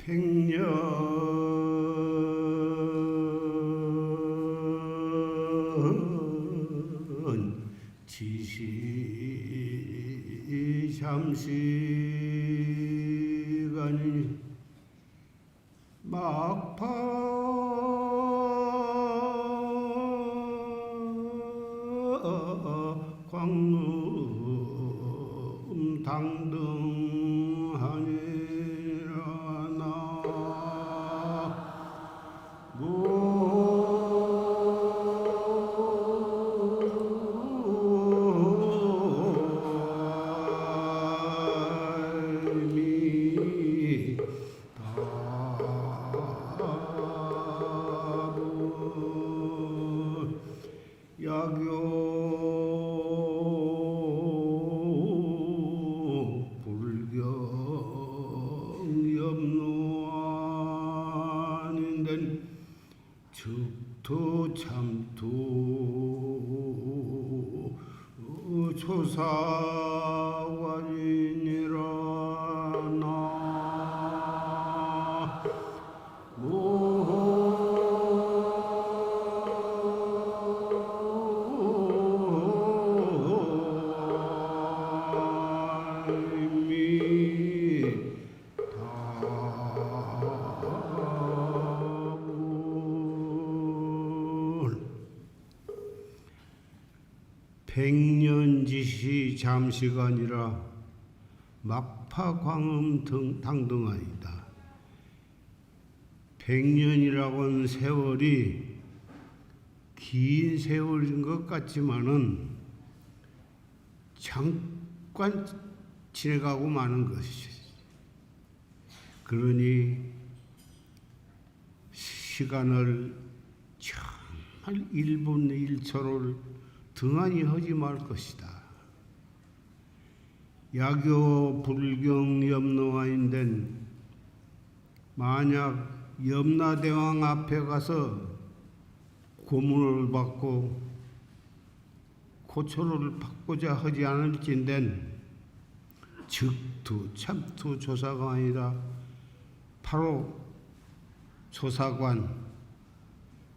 백년 지시 잠시간이 막파 광음 당등하니라 야교 불경 염노아닌된 즉토 참토 조사관이니라 백년지시 잠시가 아니라 막파광음 당등하이다. 백년이라고는 세월이 긴 세월인 것 같지만은 잠깐 지나가고 마는 것이지. 그러니 시간을 정말 1분 1초를 등한히 하지 말 것이다. 야교 불경 염노아인된 만약 염라대왕 앞에 가서 고문을 받고 고초를 받고자 하지 않을진된 즉투 참투 조사가 아니라 바로 조사관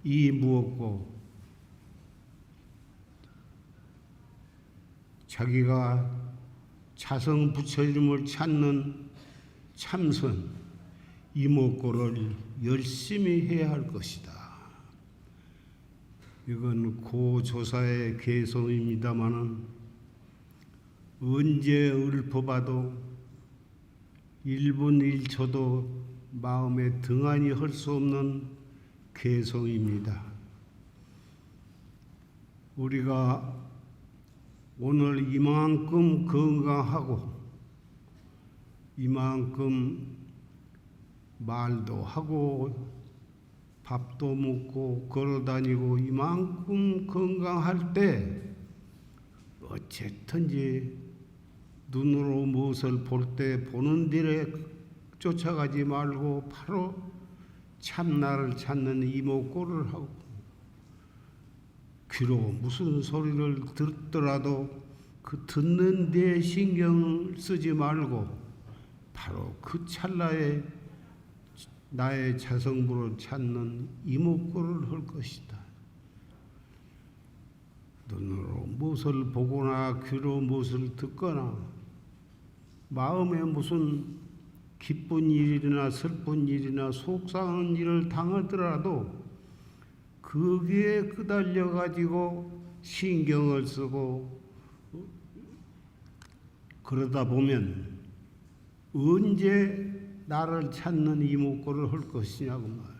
이 무엇고 자기가 자성 부처님을 찾는 참선 이목고를 열심히 해야 할 것이다. 이건 고조사의 개성입니다마는 언제 읊어봐도 1분 1초도 마음에 등한히 할 수 없는 개성입니다. 우리가 오늘 이만큼 건강하고 이만큼 말도 하고 밥도 먹고 걸어다니고 이만큼 건강할 때 어쨌든지 눈으로 무엇을 볼 때 보는 길에 쫓아가지 말고 바로 참나를 찾는 이목고를 하고 귀로 무슨 소리를 듣더라도 그 듣는 데 신경을 쓰지 말고 바로 그 찰나에 나의 자성부를 찾는 이목고를 할 것이다. 눈으로 무엇을 보거나 귀로 무엇을 듣거나 마음에 무슨 기쁜 일이나 슬픈 일이나 속상한 일을 당하더라도 거기에 끄달려 가지고 신경을 쓰고 그러다 보면 언제 나를 찾는 이목고를 할 것이냐고 말이야.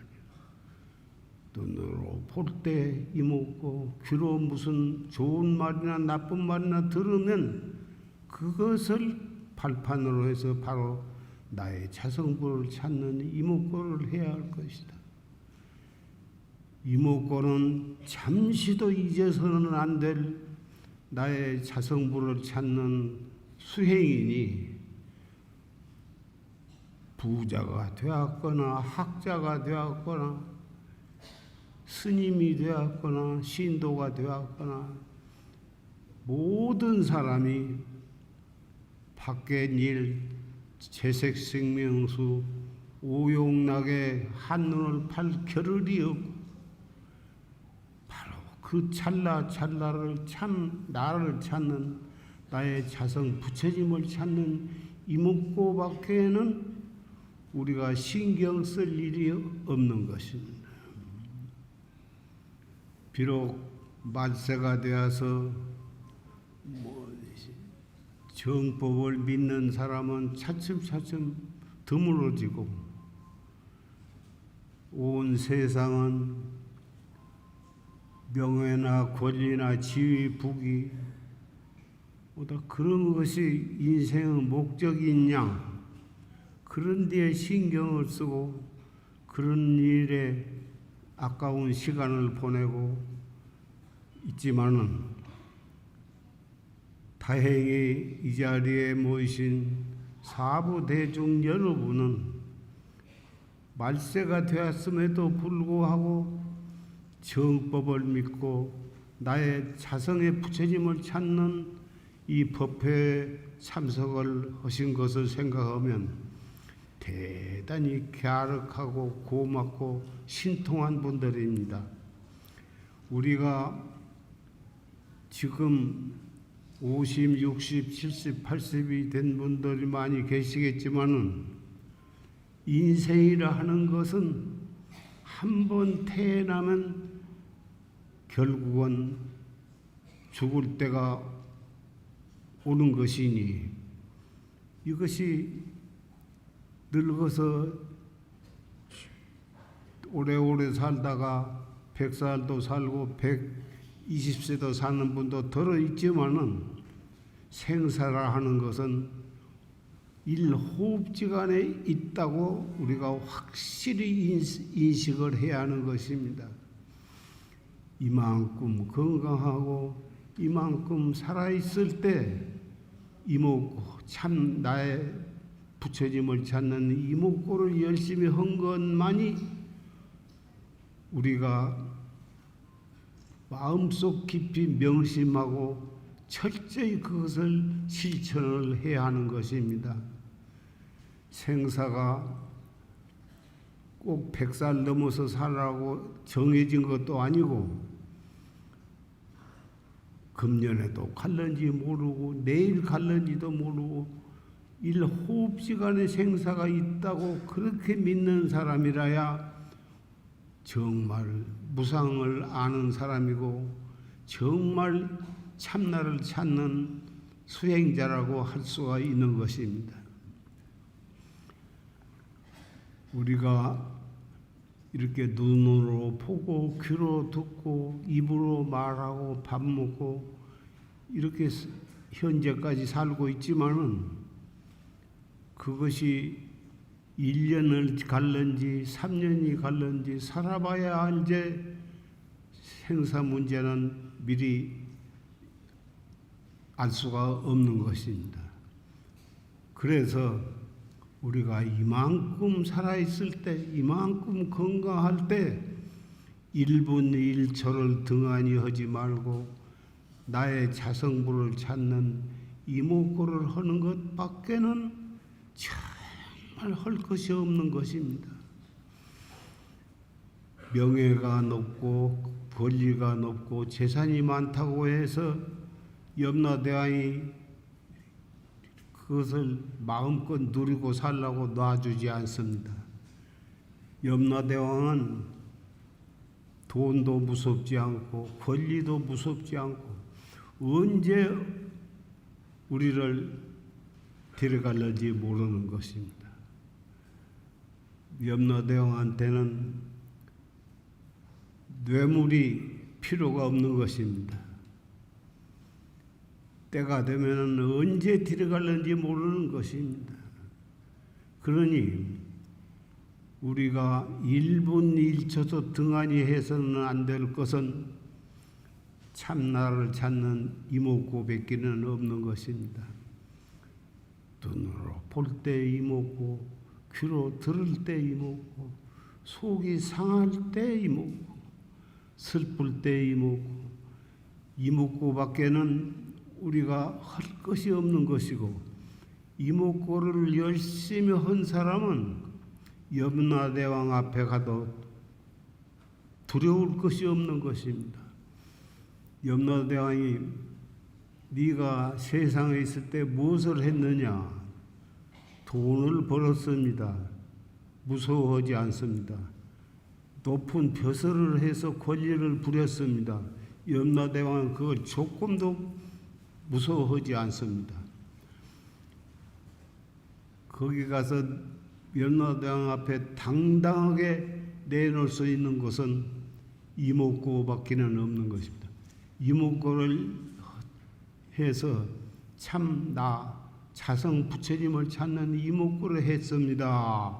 눈으로 볼 때 이목고 귀로 무슨 좋은 말이나 나쁜 말이나 들으면 그것을 발판으로 해서 바로 나의 자성부를 찾는 이목고를 해야 할 것이다. 이목고는 잠시도 잊어서는 안 될 나의 자성부를 찾는 수행이니 부자가 되었거나 학자가 되었거나 스님이 되었거나 신도가 되었거나 모든 사람이 밖의 일, 재색생명수, 오용나게 한눈을 팔 겨를이 없고 바로 그 찰나를 참 나를 찾는 나의 자성 부처님을 찾는 이목구밖에는 우리가 신경 쓸 일이 없는 것입니다. 비록 말세가 되어서 정법을 믿는 사람은 차츰차츰 드물어지고 온 세상은 명예나 권리나 지위, 부귀 그런 것이 인생의 목적인 양 그런 데에 신경을 쓰고 그런 일에 아까운 시간을 보내고 있지만은 다행히 이 자리에 모이신 사부 대중 여러분은 말세가 되었음에도 불구하고 정법을 믿고 나의 자성의 부처님을 찾는 이 법회에 참석을 하신 것을 생각하면 대단히 갸륵하고 고맙고 신통한 분들입니다. 우리가 지금 50, 60, 70, 80이 된 분들이 많이 계시겠지만은 인생이라 하는 것은 한 번 태어나면 결국은 죽을 때가 오는 것이니 이것이 늙어서 오래오래 살다가 100살도 살고 120세도 사는 분도 들어있지만은 생사라 하는 것은 일호흡지간에 있다고 우리가 확실히 인식을 해야 하는 것입니다. 이만큼 건강하고 이만큼 살아있을 때 이목구 참 나의 부처님을 찾는 이목구를 열심히 한 것만이 우리가 마음속 깊이 명심하고 철저히 그것을 실천을 해야 하는 것입니다. 생사가 꼭 100살 넘어서 살라고 정해진 것도 아니고 금년에도 갈는지 모르고 내일 갈는지도 모르고 일호흡시간의 생사가 있다고 그렇게 믿는 사람이라야 정말 무상을 아는 사람이고 정말 참나를 찾는 수행자라고 할 수가 있는 것입니다. 우리가 이렇게 눈으로 보고 귀로 듣고 입으로 말하고 밥 먹고 이렇게 현재까지 살고 있지만은 그것이 1년을 갈는지 3년이 갈는지 살아봐야 알제 생사 문제는 미리 알 수가 없는 것입니다. 그래서 우리가 이만큼 살아있을 때 이만큼 건강할 때 1분 1초를 등한히 하지 말고 나의 자성부를 찾는 이목구를 하는 것밖에는 정말 할 것이 없는 것입니다. 명예가 높고 권리가 높고 재산이 많다고 해서 염라대왕이 그것을 마음껏 누리고 살라고 놔주지 않습니다. 염라대왕은 돈도 무섭지 않고 권리도 무섭지 않고 언제 우리를 데려갈는지 모르는 것입니다. 염라대왕한테는 뇌물이 필요가 없는 것입니다. 때가 되면 언제 데려갈는지 모르는 것입니다. 그러니 우리가 1분 1초도 등한히 해서는 안 될 것은 참나를 찾는 이목구밖에는 없는 것입니다. 눈으로 볼 때 이목구, 귀로 들을 때 이목구, 속이 상할 때 이목구, 슬플 때 이목구, 이목구밖에는 우리가 할 것이 없는 것이고 이목구를 열심히 한 사람은 염라대왕 앞에 가도 두려울 것이 없는 것입니다. 염라대왕이 네가 세상에 있을 때 무엇을 했느냐? 돈을 벌었습니다. 무서워하지 않습니다. 높은 벼슬을 해서 권리를 부렸습니다. 염라대왕은 그걸 조금도 무서워하지 않습니다. 거기 가서 염라대왕 앞에 당당하게 내놓을 수 있는 것은 이목구밖에는 없는 것입니다. 이목구를 해서 참 나 자성 부처님을 찾는 이목구를 했습니다.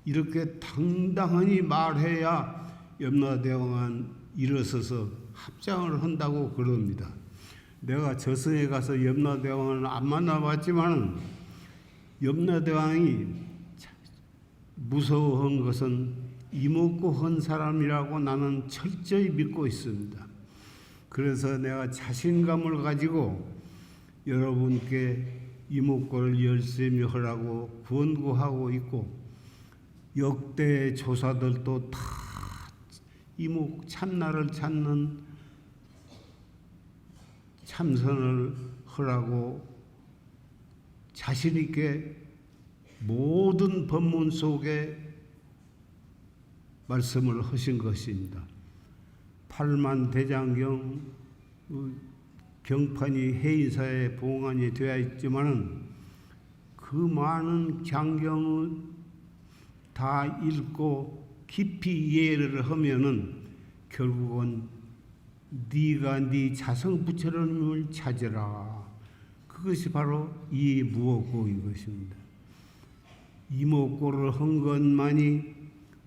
이렇게 당당하니 말해야 염라대왕은 일어서서 합장을 한다고 그럽니다. 내가 저승에 가서 염라대왕을 안 만나봤지만 염라대왕이 무서워한 것은 이목구 한 사람이라고 나는 철저히 믿고 있습니다. 그래서 내가 자신감을 가지고 여러분께 이목구를 열심히 하라고 권고하고 있고, 역대 조사들도 다 이목 참나를 찾는 참선을 하라고 자신 있게 모든 법문 속에 말씀을 하신 것입니다. 팔만대장경 경판이 해인사에 봉안이 되어 있지만은 그 많은 장경을 다 읽고 깊이 이해를 하면은 결국은 네가 네 자성 부처님을 찾으라. 그것이 바로 이 무엇고인 것입니다. 이목고를 한 것만이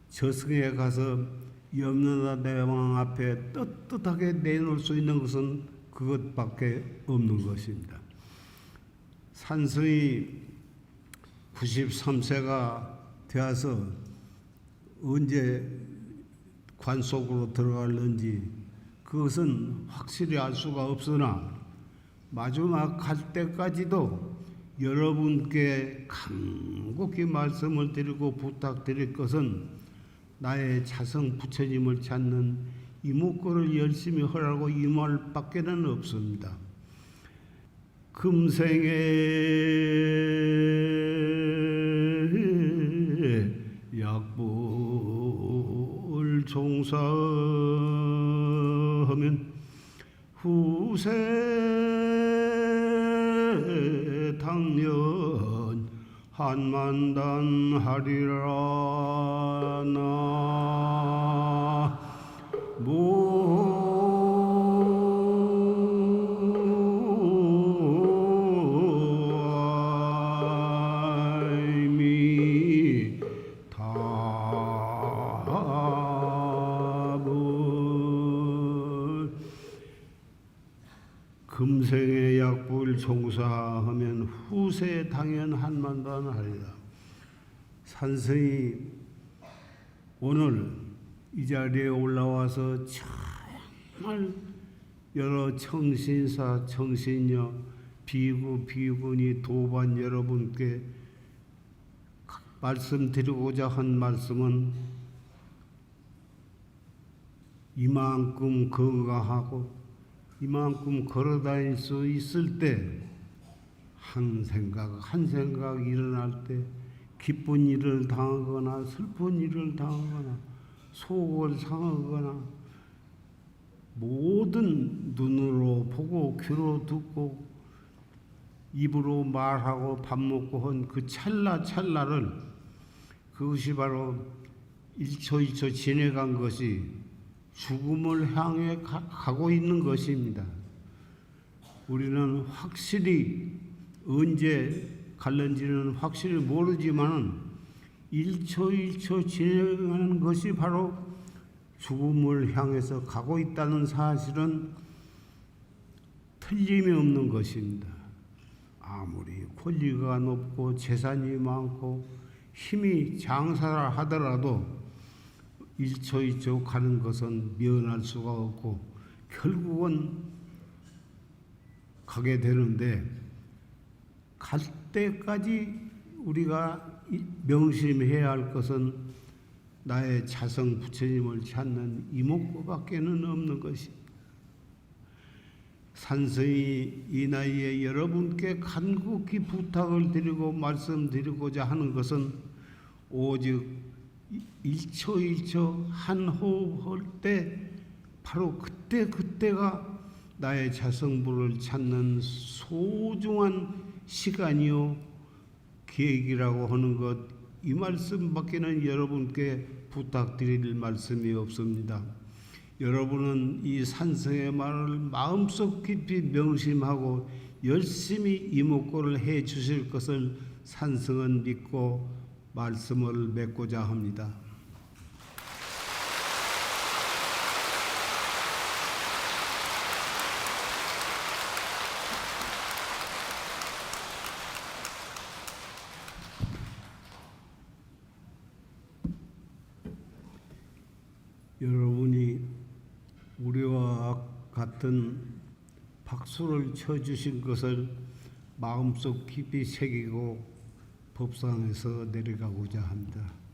저승에 가서 염라대왕 앞에 떳떳하게 내놓을 수 있는 것은 그것밖에 없는 것입니다. 산성이 93세가 되어서 언제 관 속으로 들어갈는지 그것은 확실히 알 수가 없으나 마지막 갈 때까지도 여러분께 간곡히 말씀을 드리고 부탁드릴 것은 나의 자성 부처님을 찾는 이목구를 열심히 하라고 이 말밖에는 없습니다. 금생에 약불 종사하면 후세 당연 한만단 하리라. 나 금생의 약불 종사하면 후세 당연 한만단 하리라. 산성이 오늘 이 자리에 올라와서 정말 여러 청신사, 청신녀, 비구, 비구니, 도반 여러분께 말씀드리고자 한 말씀은 이만큼 건강하고 이만큼 걸어다닐 수 있을 때 한 생각 일어날 때 기쁜 일을 당하거나 슬픈 일을 당하거나 속을 상하거나 모든 눈으로 보고 귀로 듣고 입으로 말하고 밥 먹고 한 그 찰나를 그것이 바로 1초 1초 지내간 것이 죽음을 향해 가고 있는 것입니다. 우리는 확실히 언제 갈는지는 확실히 모르지만 1초 1초 지내가는 것이 바로 죽음을 향해서 가고 있다는 사실은 틀림이 없는 것입니다. 아무리 권리가 높고 재산이 많고 힘이 장사를 하더라도 1초 1초 가는 것은 면할 수가 없고 결국은 가게 되는데 갈 때까지 우리가 명심해야 할 것은 나의 자성 부처님을 찾는 이목구밖에는 없는 것입니다. 산성이 이 나이에 여러분께 간곡히 부탁을 드리고 말씀드리고자 하는 것은 오직 1초 1초 한 호흡 할 때 바로 그때가 나의 자성부를 찾는 소중한 시간이요 계획이라고 하는 것, 이 말씀밖에는 여러분께 부탁드릴 말씀이 없습니다. 여러분은 이 산성의 말을 마음속 깊이 명심하고 열심히 이목구를 해 주실 것을 산성은 믿고 말씀을 맺고자 합니다. 여러분이 우리와 같은 박수를 쳐주신 것을 마음속 깊이 새기고 법상에서 내려가고자 합니다.